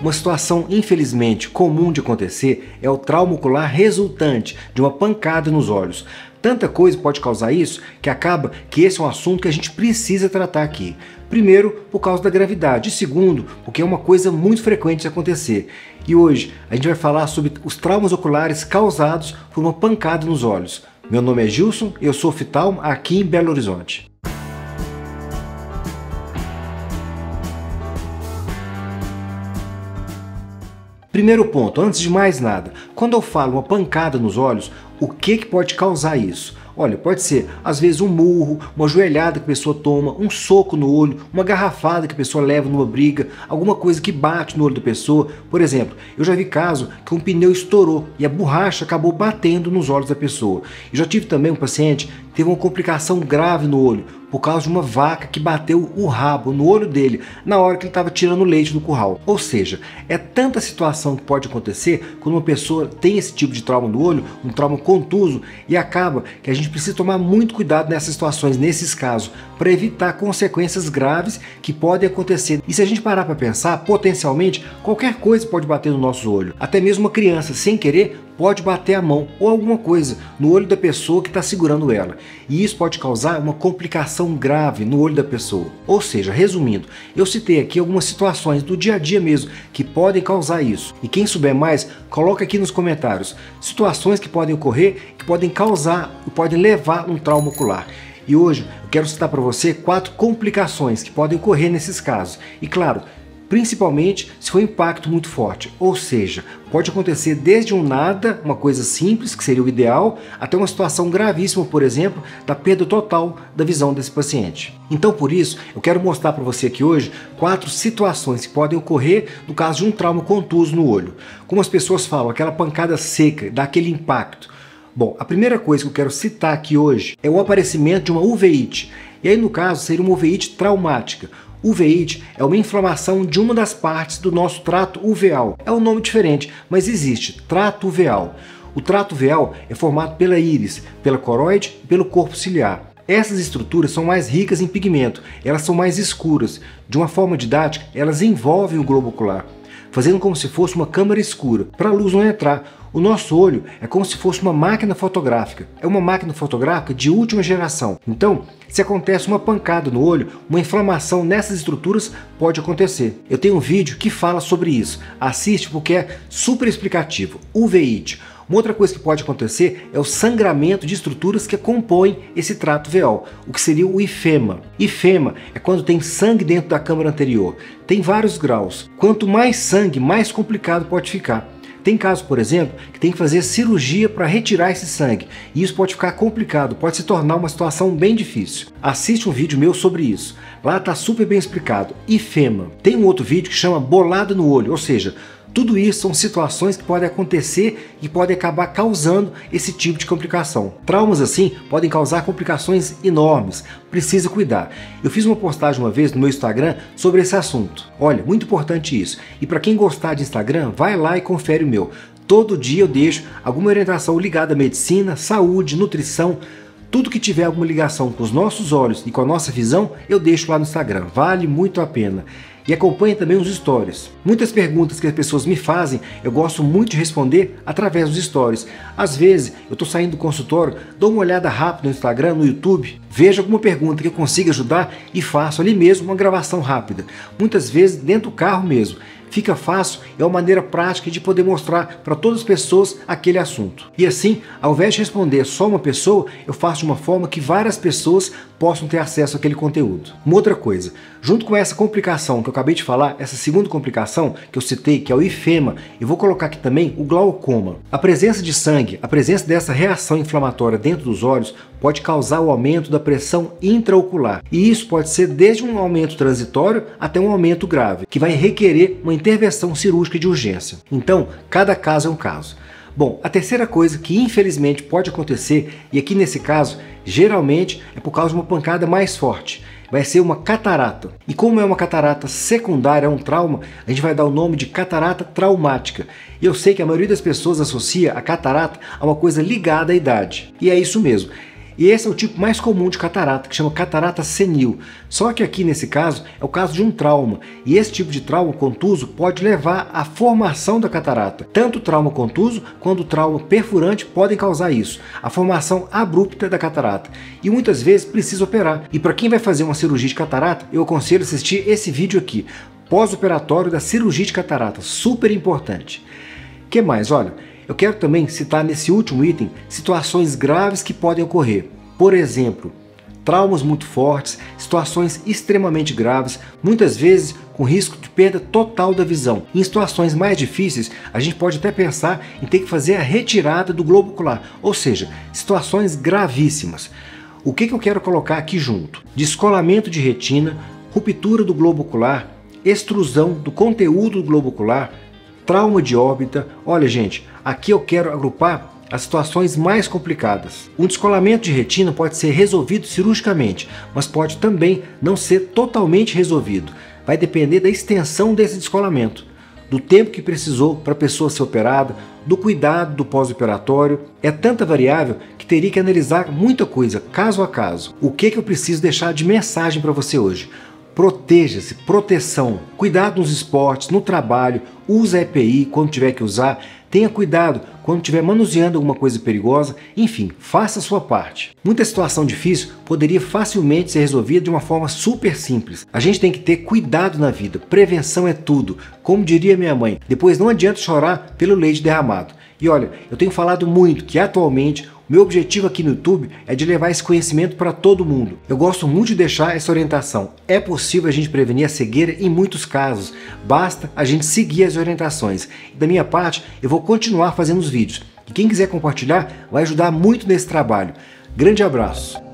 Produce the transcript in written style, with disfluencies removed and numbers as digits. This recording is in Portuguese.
Uma situação infelizmente comum de acontecer é o trauma ocular resultante de uma pancada nos olhos. Tanta coisa pode causar isso que acaba que esse é um assunto que a gente precisa tratar aqui. Primeiro, por causa da gravidade, e segundo, porque é uma coisa muito frequente de acontecer. E hoje a gente vai falar sobre os traumas oculares causados por uma pancada nos olhos. Meu nome é Gilson, eu sou oftalmo aqui em Belo Horizonte. Primeiro ponto, antes de mais nada, quando eu falo uma pancada nos olhos, o que pode causar isso? Olha, pode ser, às vezes, um murro, uma joelhada que a pessoa toma, um soco no olho, uma garrafada que a pessoa leva numa briga, alguma coisa que bate no olho da pessoa. Por exemplo, eu já vi caso que um pneu estourou e a borracha acabou batendo nos olhos da pessoa. Eu já tive também um paciente que teve uma complicação grave no olho, por causa de uma vaca que bateu o rabo no olho dele na hora que ele estava tirando leite do curral. Ou seja, é tanta situação que pode acontecer quando uma pessoa tem esse tipo de trauma no olho, um trauma contuso, e acaba que a gente precisa tomar muito cuidado nessas situações, nesses casos, para evitar consequências graves que podem acontecer. E se a gente parar para pensar, potencialmente, qualquer coisa pode bater no nosso olho. Até mesmo uma criança, sem querer, pode bater a mão ou alguma coisa no olho da pessoa que está segurando ela. E isso pode causar uma complicação grave no olho da pessoa. Ou seja, resumindo, eu citei aqui algumas situações do dia a dia mesmo que podem causar isso. E quem souber mais, coloca aqui nos comentários situações que podem ocorrer, que podem causar e podem levar a um trauma ocular. E hoje eu quero citar para você 4 complicações que podem ocorrer nesses casos. E claro, principalmente se for um impacto muito forte, ou seja, pode acontecer desde um nada, uma coisa simples, que seria o ideal, até uma situação gravíssima, por exemplo, da perda total da visão desse paciente. Então, por isso, eu quero mostrar para você aqui hoje 4 situações que podem ocorrer no caso de um trauma contuso no olho. Como as pessoas falam, aquela pancada seca, dá aquele impacto. Bom, a primeira coisa que eu quero citar aqui hoje é o aparecimento de uma uveíte. E aí, no caso, seria uma uveíte traumática. Uveíte é uma inflamação de uma das partes do nosso trato uveal. É um nome diferente, mas existe, trato uveal. O trato uveal é formado pela íris, pela coroide e pelo corpo ciliar. Essas estruturas são mais ricas em pigmento, elas são mais escuras. De uma forma didática, elas envolvem o globo ocular, fazendo como se fosse uma câmara escura, para a luz não entrar. O nosso olho é como se fosse uma máquina fotográfica. É uma máquina fotográfica de última geração. Então, se acontece uma pancada no olho, uma inflamação nessas estruturas pode acontecer. Eu tenho um vídeo que fala sobre isso. Assiste porque é super explicativo. Uveíte. Uma outra coisa que pode acontecer é o sangramento de estruturas que compõem esse trato uveal, o que seria o ifema. Ifema é quando tem sangue dentro da câmara anterior. Tem vários graus. Quanto mais sangue, mais complicado pode ficar. Tem casos, por exemplo, que tem que fazer cirurgia para retirar esse sangue, e isso pode ficar complicado, pode se tornar uma situação bem difícil. Assiste um vídeo meu sobre isso, lá está super bem explicado, ifema. Tem um outro vídeo que chama bolada no olho, ou seja, tudo isso são situações que podem acontecer e podem acabar causando esse tipo de complicação. Traumas assim podem causar complicações enormes, precisa cuidar. Eu fiz uma postagem uma vez no meu Instagram sobre esse assunto. Olha, muito importante isso. E para quem gostar de Instagram, vai lá e confere o meu. Todo dia eu deixo alguma orientação ligada à medicina, saúde, nutrição. Tudo que tiver alguma ligação com os nossos olhos e com a nossa visão, eu deixo lá no Instagram. Vale muito a pena. E acompanhe também os stories. Muitas perguntas que as pessoas me fazem, eu gosto muito de responder através dos stories. Às vezes, eu estou saindo do consultório, dou uma olhada rápida no Instagram, no YouTube, vejo alguma pergunta que eu consiga ajudar e faço ali mesmo uma gravação rápida. Muitas vezes dentro do carro mesmo. Fica fácil, é uma maneira prática de poder mostrar para todas as pessoas aquele assunto. E assim, ao invés de responder só uma pessoa, eu faço de uma forma que várias pessoas possam ter acesso àquele conteúdo. Uma outra coisa, junto com essa complicação que eu acabei de falar, essa segunda complicação que eu citei, que é o ifema, eu vou colocar aqui também o glaucoma. A presença de sangue, a presença dessa reação inflamatória dentro dos olhos pode causar o aumento da pressão intraocular. E isso pode ser desde um aumento transitório até um aumento grave, que vai requerer uma intervenção cirúrgica de urgência. Então, cada caso é um caso. Bom, a terceira coisa que infelizmente pode acontecer, e aqui nesse caso, geralmente é por causa de uma pancada mais forte, vai ser uma catarata. E como é uma catarata secundária a um trauma, a gente vai dar o nome de catarata traumática. E eu sei que a maioria das pessoas associa a catarata a uma coisa ligada à idade. E é isso mesmo. E esse é o tipo mais comum de catarata, que chama catarata senil. Só que aqui nesse caso é o caso de um trauma, e esse tipo de trauma contuso pode levar à formação da catarata. Tanto o trauma contuso quanto o trauma perfurante podem causar isso, a formação abrupta da catarata. E muitas vezes precisa operar. E para quem vai fazer uma cirurgia de catarata, eu aconselho assistir esse vídeo aqui, pós-operatório da cirurgia de catarata, super importante. O que mais? Olha, eu quero também citar nesse último item situações graves que podem ocorrer. Por exemplo, traumas muito fortes, situações extremamente graves, muitas vezes com risco de perda total da visão. Em situações mais difíceis, a gente pode até pensar em ter que fazer a retirada do globo ocular, ou seja, situações gravíssimas. O que eu quero colocar aqui junto? Descolamento de retina, ruptura do globo ocular, extrusão do conteúdo do globo ocular, trauma de órbita. Olha, gente, aqui eu quero agrupar as situações mais complicadas. Um descolamento de retina pode ser resolvido cirurgicamente, mas pode também não ser totalmente resolvido. Vai depender da extensão desse descolamento, do tempo que precisou para a pessoa ser operada, do cuidado do pós-operatório. É tanta variável que teria que analisar muita coisa, caso a caso. O que eu preciso deixar de mensagem para você hoje? Proteja-se, proteção, cuidado nos esportes, no trabalho, use EPI quando tiver que usar, tenha cuidado quando estiver manuseando alguma coisa perigosa, enfim, faça a sua parte. Muita situação difícil poderia facilmente ser resolvida de uma forma super simples. A gente tem que ter cuidado na vida, prevenção é tudo, como diria minha mãe, depois não adianta chorar pelo leite derramado. E olha, eu tenho falado muito que atualmente o meu objetivo aqui no YouTube é de levar esse conhecimento para todo mundo. Eu gosto muito de deixar essa orientação. É possível a gente prevenir a cegueira em muitos casos. Basta a gente seguir as orientações. E da minha parte, eu vou continuar fazendo os vídeos. E quem quiser compartilhar vai ajudar muito nesse trabalho. Grande abraço!